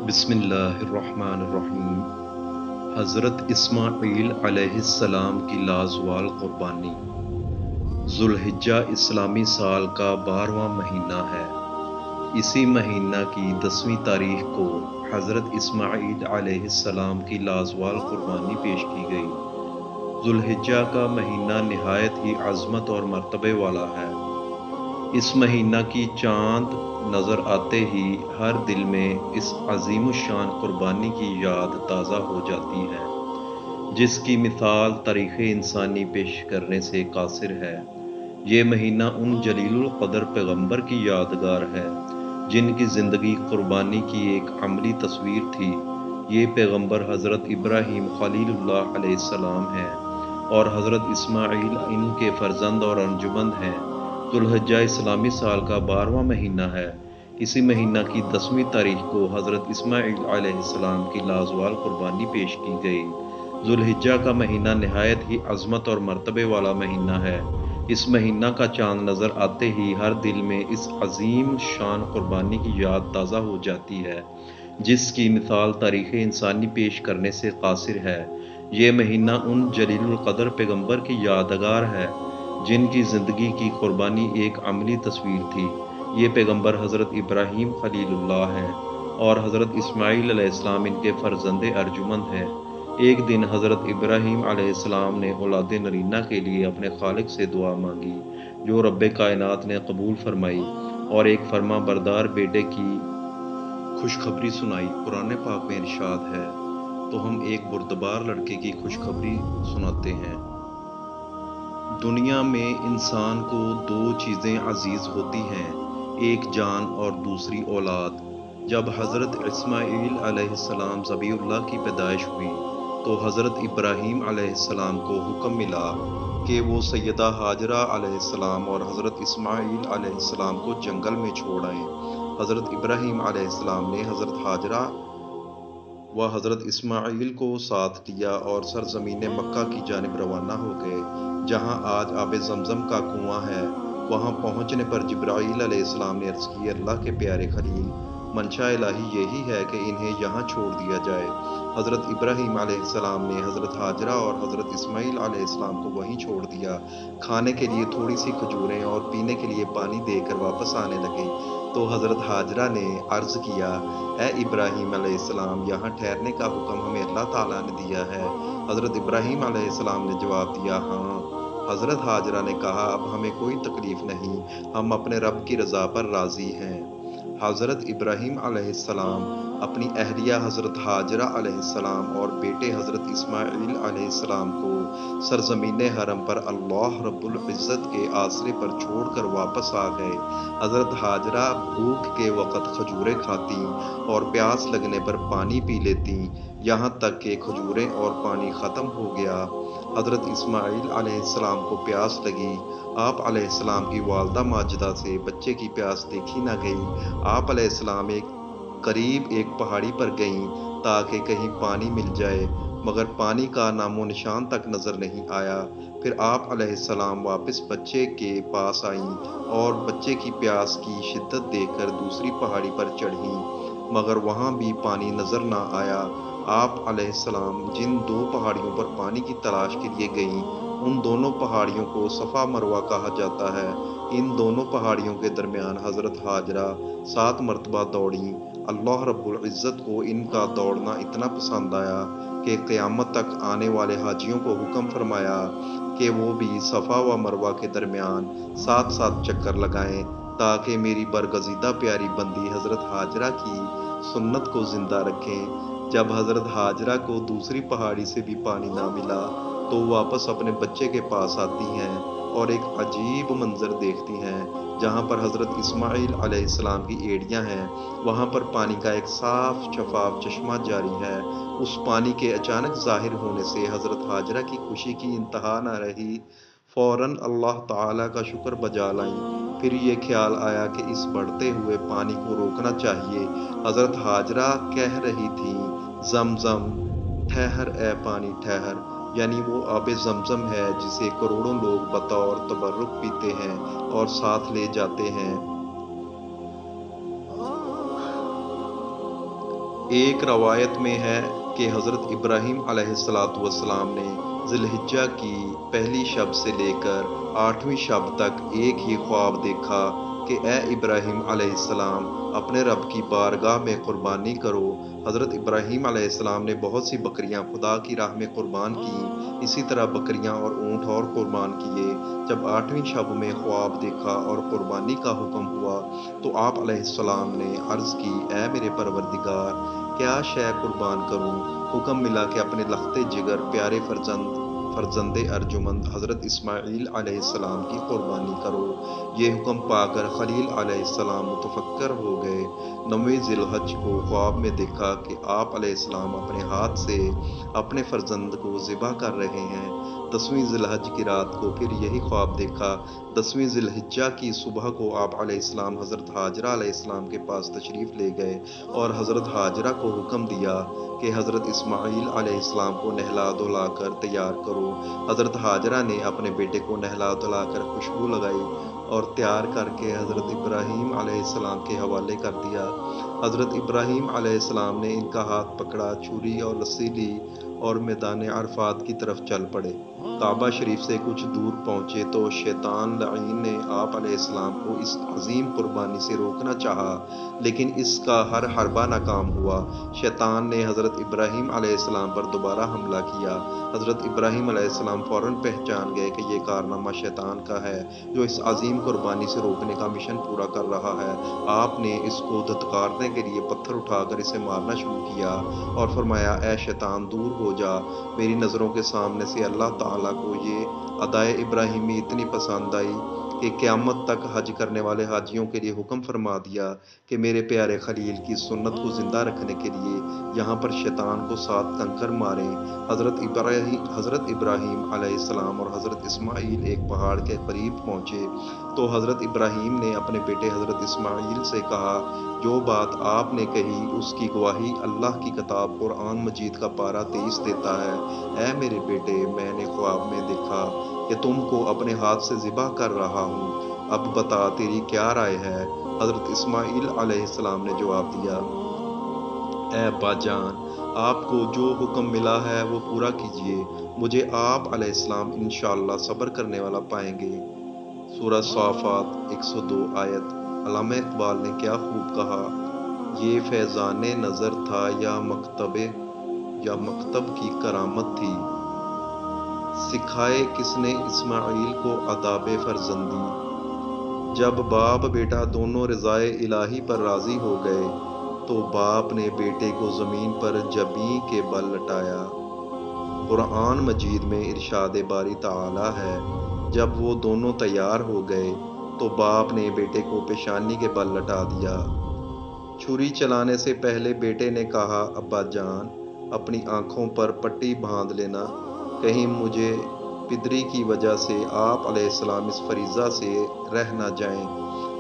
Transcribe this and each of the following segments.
بسم اللہ الرحمن الرحیم۔ حضرت اسماعیل علیہ السلام کی لازوال قربانی۔ ذوالحجہ اسلامی سال کا 12واں مہینہ ہے۔ اسی مہینہ کی 10ویں تاریخ کو حضرت اسماعیل علیہ السلام کی لازوال قربانی پیش کی گئی۔ ذوالحجہ کا مہینہ نہایت ہی عظمت اور مرتبے والا ہے۔ اس مہینہ کی چاند نظر آتے ہی ہر دل میں اس عظیم الشان قربانی کی یاد تازہ ہو جاتی ہے، جس کی مثال تاریخ انسانی پیش کرنے سے قاصر ہے۔ یہ مہینہ ان جلیل القدر پیغمبر کی یادگار ہے جن کی زندگی قربانی کی ایک عملی تصویر تھی۔ یہ پیغمبر حضرت ابراہیم خلیل اللہ علیہ السلام ہیں اور حضرت اسماعیل ان کے فرزند اور انجمند ہیں۔ ذوالحجہ اسلامی سال کا 12واں مہینہ ہے۔ اسی مہینہ کی 10ویں تاریخ کو حضرت اسماعیل علیہ السلام کی لازوال قربانی پیش کی گئی۔ ذوالحجہ کا مہینہ نہایت ہی عظمت اور مرتبے والا مہینہ ہے۔ اس مہینہ کا چاند نظر آتے ہی ہر دل میں اس عظیم شان قربانی کی یاد تازہ ہو جاتی ہے، جس کی مثال تاریخ انسانی پیش کرنے سے قاصر ہے۔ یہ مہینہ ان جلیل القدر پیغمبر کی یادگار ہے جن کی زندگی کی قربانی ایک عملی تصویر تھی۔ یہ پیغمبر حضرت ابراہیم خلیل اللہ ہیں اور حضرت اسماعیل علیہ السلام ان کے فرزند ارجمند ہیں۔ ایک دن حضرت ابراہیم علیہ السلام نے اولاد نرینہ کے لیے اپنے خالق سے دعا مانگی، جو رب کائنات نے قبول فرمائی اور ایک فرما بردار بیٹے کی خوشخبری سنائی۔ قرآن پاک میں ارشاد ہے، تو ہم ایک بردبار لڑکے کی خوشخبری سناتے ہیں۔ دنیا میں انسان کو دو چیزیں عزیز ہوتی ہیں، ایک جان اور دوسری اولاد۔ جب حضرت اسماعیل علیہ السلام ذبیح اللہ کی پیدائش ہوئی تو حضرت ابراہیم علیہ السلام کو حکم ملا کہ وہ سیدہ ہاجرہ علیہ السلام اور حضرت اسماعیل علیہ السلام کو جنگل میں چھوڑ آئیں۔ حضرت ابراہیم علیہ السلام نے حضرت ہاجرہ و حضرت اسماعیل کو ساتھ لیا اور سرزمین مکہ کی جانب روانہ ہو گئے، جہاں آج آب زمزم کا کنواں ہے۔ وہاں پہنچنے پر جبرائیل علیہ السلام نے عرض کی، اللہ کے پیارے خلیل، منشا الہی یہی ہے کہ انہیں یہاں چھوڑ دیا جائے۔ حضرت ابراہیم علیہ السلام نے حضرت ہاجرہ اور حضرت اسماعیل علیہ السلام کو وہیں چھوڑ دیا۔ کھانے کے لیے تھوڑی سی کھجوریں اور پینے کے لیے پانی دے کر واپس آنے لگے تو حضرت ہاجرہ نے عرض کیا، اے ابراہیم علیہ السلام، یہاں ٹھہرنے کا حکم ہمیں اللہ تعالیٰ نے دیا ہے۔ حضرت ابراہیم علیہ السلام نے جواب دیا، ہاں۔ حضرت ہاجرہ نے کہا، اب ہمیں کوئی تکلیف نہیں، ہم اپنے رب کی رضا پر راضی ہیں۔ حضرت ابراہیم علیہ السلام اپنی اہلیہ حضرت ہاجرہ علیہ السلام اور بیٹے حضرت اسماعیل علیہ السلام کو سرزمین حرم پر اللہ رب العزت کے آسرے پر چھوڑ کر واپس آ گئے۔ حضرت ہاجرہ بھوک کے وقت کھجوریں کھاتیں اور پیاس لگنے پر پانی پی لیتیں، یہاں تک کہ کھجوریں اور پانی ختم ہو گیا۔ حضرت اسماعیل علیہ السلام کو پیاس لگی۔ آپ علیہ السلام کی والدہ ماجدہ سے بچے کی پیاس دیکھی نہ گئی۔ آپ علیہ السلام قریب ایک پہاڑی پر گئیں تاکہ کہیں پانی مل جائے، مگر پانی کا نام و نشان تک نظر نہیں آیا۔ پھر آپ علیہ السلام واپس بچے کے پاس آئیں اور بچے کی پیاس کی شدت دیکھ کر دوسری پہاڑی پر چڑھیں، مگر وہاں بھی پانی نظر نہ آیا۔ آپ علیہ السلام جن دو پہاڑیوں پر پانی کی تلاش کے لیے گئیں، ان دونوں پہاڑیوں کو صفا مروہ کہا جاتا ہے۔ ان دونوں پہاڑیوں کے درمیان حضرت ہاجرہ 7 مرتبہ دوڑیں۔ اللہ رب العزت کو ان کا دوڑنا اتنا پسند آیا کہ قیامت تک آنے والے حاجیوں کو حکم فرمایا کہ وہ بھی صفا و مروہ کے درمیان 7 چکر لگائیں تاکہ میری برگزیدہ پیاری بندی حضرت ہاجرہ کی سنت کو زندہ رکھیں۔ جب حضرت ہاجرہ کو دوسری پہاڑی سے بھی پانی نہ ملا تو واپس اپنے بچے کے پاس آتی ہیں اور ایک عجیب منظر دیکھتی ہیں۔ جہاں پر حضرت اسماعیل علیہ السلام کی ایڑیاں ہیں، وہاں پر پانی کا ایک صاف شفاف چشمہ جاری ہے۔ اس پانی کے اچانک ظاہر ہونے سے حضرت ہاجرہ کی خوشی کی انتہا نہ رہی، فوراً اللہ تعالیٰ کا شکر بجا لائیں۔ پھر یہ خیال آیا کہ اس بڑھتے ہوئے پانی کو روکنا چاہیے۔ حضرت ہاجرہ کہہ رہی تھیں، زمزم، ٹھہر اے پانی ٹھہر، یعنی وہ آب زمزم ہے جسے کروڑوں لوگ بطور تبرک پیتے ہیں اور ساتھ لے جاتے ہیں۔ ایک روایت میں ہے کہ حضرت ابراہیم علیہ السلام نے ذی الحجہ کی پہلی شب سے لے کر 8ویں شب تک ایک ہی خواب دیکھا کہ اے ابراہیم علیہ السلام اپنے رب کی بارگاہ میں قربانی کرو۔ حضرت ابراہیم علیہ السلام نے بہت سی بکریاں خدا کی راہ میں قربان کیں، اسی طرح بکریاں اور اونٹ اور قربان کیے۔ جب 8ویں شب میں خواب دیکھا اور قربانی کا حکم ہوا تو آپ علیہ السلام نے عرض کی، اے میرے پروردگار، کیا شے قربان کروں؟ حکم ملا کہ اپنے لختے جگر پیارے فرزند ارجمند حضرت اسماعیل علیہ السلام کی قربانی کرو۔ یہ حکم پا کر خلیل علیہ السلام متفکر ہو گئے۔ 9ویں ذی الحج کو خواب میں دیکھا کہ آپ علیہ السلام اپنے ہاتھ سے اپنے فرزند کو ذبح کر رہے ہیں۔ 10ویں ذی الحج کی رات کو پھر یہی خواب دیکھا۔ 10ویں ذی الحجہ کی صبح کو آپ علیہ السلام حضرت ہاجرہ علیہ السلام کے پاس تشریف لے گئے اور حضرت ہاجرہ کو حکم دیا کہ حضرت اسماعیل علیہ السلام کو نہلا دھلا کر تیار کرو۔ حضرت ہاجرہ نے اپنے بیٹے کو نہلا دھلا کر خوشبو لگائی اور تیار کر کے حضرت ابراہیم علیہ السلام کے حوالے کر دیا۔ حضرت ابراہیم علیہ السلام نے ان کا ہاتھ پکڑا، چھری اور رسی لی اور میدان عرفات کی طرف چل پڑے۔ کعبہ شریف سے کچھ دور پہنچے تو شیطان لعین نے آپ علیہ السلام کو اس عظیم قربانی سے روکنا چاہا، لیکن اس کا ہر حربہ ناکام ہوا۔ شیطان نے حضرت ابراہیم علیہ السلام پر دوبارہ حملہ کیا۔ حضرت ابراہیم علیہ السلام فوراً پہچان گئے کہ یہ کارنامہ شیطان کا ہے جو اس عظیم قربانی سے روکنے کا مشن پورا کر رہا ہے۔ آپ نے اس کو دھتکارنے کے لیے پتھر اٹھا کر اسے مارنا شروع کیا اور فرمایا، اے شیطان دور ہو جا، میری نظروں کے سامنے سے۔ اللہ تعالیٰ کو یہ ادائے ابراہیمی اتنی پسند آئی کہ قیامت تک حج کرنے والے حاجیوں کے لیے حکم فرما دیا کہ میرے پیارے خلیل کی سنت کو زندہ رکھنے کے لیے یہاں پر شیطان کو 7 کنکر ماریں۔ حضرت ابراہیم علیہ السلام اور حضرت اسماعیل ایک پہاڑ کے قریب پہنچے تو حضرت ابراہیم نے اپنے بیٹے حضرت اسماعیل سے کہا، جو بات آپ نے کہی اس کی گواہی اللہ کی کتاب قرآن مجید کا پارہ 23 دیتا ہے۔ اے میرے بیٹے، میں نے خواب میں دیکھا کہ تم کو اپنے ہاتھ سے ذبح کر رہا ہوں، اب بتا تیری کیا رائے ہے؟ حضرت اسماعیل علیہ السلام نے جواب دیا، اے ابا جان، آپ کو جو حکم ملا ہے وہ پورا کیجیے، مجھے آپ علیہ السلام انشاءاللہ صبر کرنے والا پائیں گے۔ سورہ صافات 102 آیت۔ علامہ اقبال نے کیا خوب کہا، یہ فیضان نظر تھا یا مکتب کی کرامت تھی، سکھائے کس نے اسماعیل کو آداب فرزندی۔ جب باپ بیٹا دونوں رضائے الہی پر راضی ہو گئے تو باپ نے بیٹے کو زمین پر جبیں کے بل لٹایا۔ قرآن مجید میں ارشاد باری تعالیٰ ہے، جب وہ دونوں تیار ہو گئے تو باپ نے بیٹے کو پیشانی کے بل لٹا دیا۔ چھری چلانے سے پہلے بیٹے نے کہا، ابا جان، اپنی آنکھوں پر پٹی باندھ لینا، کہیں مجھے پدری کی وجہ سے آپ علیہ السلام اس فریضہ سے رہ نہ جائیں۔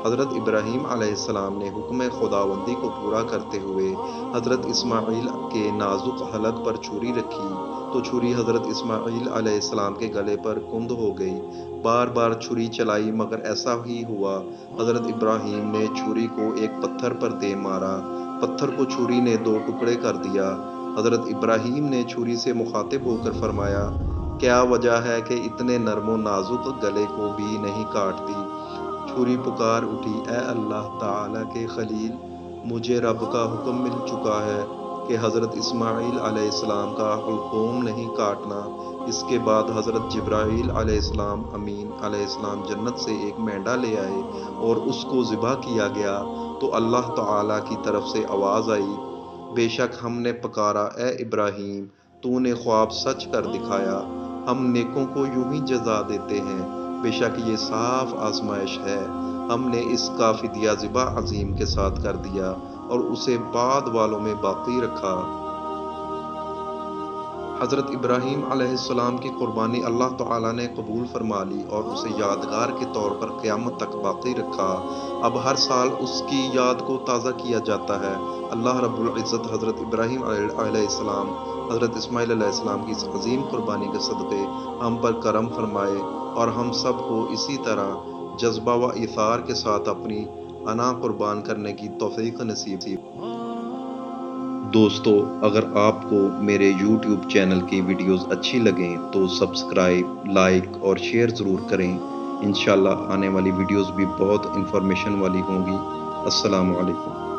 حضرت ابراہیم علیہ السلام نے حکم خداوندی کو پورا کرتے ہوئے حضرت اسماعیل کے نازک حلق پر چھری رکھی تو چھری حضرت اسماعیل علیہ السلام کے گلے پر کند ہو گئی۔ بار بار چھری چلائی مگر ایسا ہی ہوا۔ حضرت ابراہیم نے چھری کو ایک پتھر پر دے مارا، پتھر کو چھری نے 2 ٹکڑے کر دیا۔ حضرت ابراہیم نے چھری سے مخاطب ہو کر فرمایا، کیا وجہ ہے کہ اتنے نرم و نازک گلے کو بھی نہیں کاٹتی؟ چھری پکار اٹھی، اے اللہ تعالیٰ کے خلیل، مجھے رب کا حکم مل چکا ہے کہ حضرت اسماعیل علیہ السلام کا حلقوم نہیں کاٹنا۔ اس کے بعد حضرت جبرائیل علیہ السلام امین علیہ السلام جنت سے ایک مینڈا لے آئے اور اس کو ذبح کیا گیا تو اللہ تعالیٰ کی طرف سے آواز آئی، بے شک ہم نے پکارا، اے ابراہیم، تو نے خواب سچ کر دکھایا، ہم نیکوں کو یوں ہی جزا دیتے ہیں، بے شک یہ صاف آزمائش ہے۔ ہم نے اس کا فدیہ ذبح عظیم کے ساتھ کر دیا اور اسے بعد والوں میں باقی رکھا۔ حضرت ابراہیم علیہ السلام کی قربانی اللہ تعالیٰ نے قبول فرما لی اور اسے یادگار کے طور پر قیامت تک باقی رکھا۔ اب ہر سال اس کی یاد کو تازہ کیا جاتا ہے۔ اللہ رب العزت حضرت ابراہیم علیہ السلام، حضرت اسماعیل علیہ السلام کی اس عظیم قربانی کے صدقے ہم پر کرم فرمائے اور ہم سب کو اسی طرح جذبہ و ایثار کے ساتھ اپنی انا قربان کرنے کی توفیق نصیب دوستو اگر آپ کو میرے یوٹیوب چینل کی ویڈیوز اچھی لگیں تو سبسکرائب، لائک اور شیئر ضرور کریں۔ انشاءاللہ آنے والی ویڈیوز بھی بہت انفارمیشن والی ہوں گی۔ السلام علیکم۔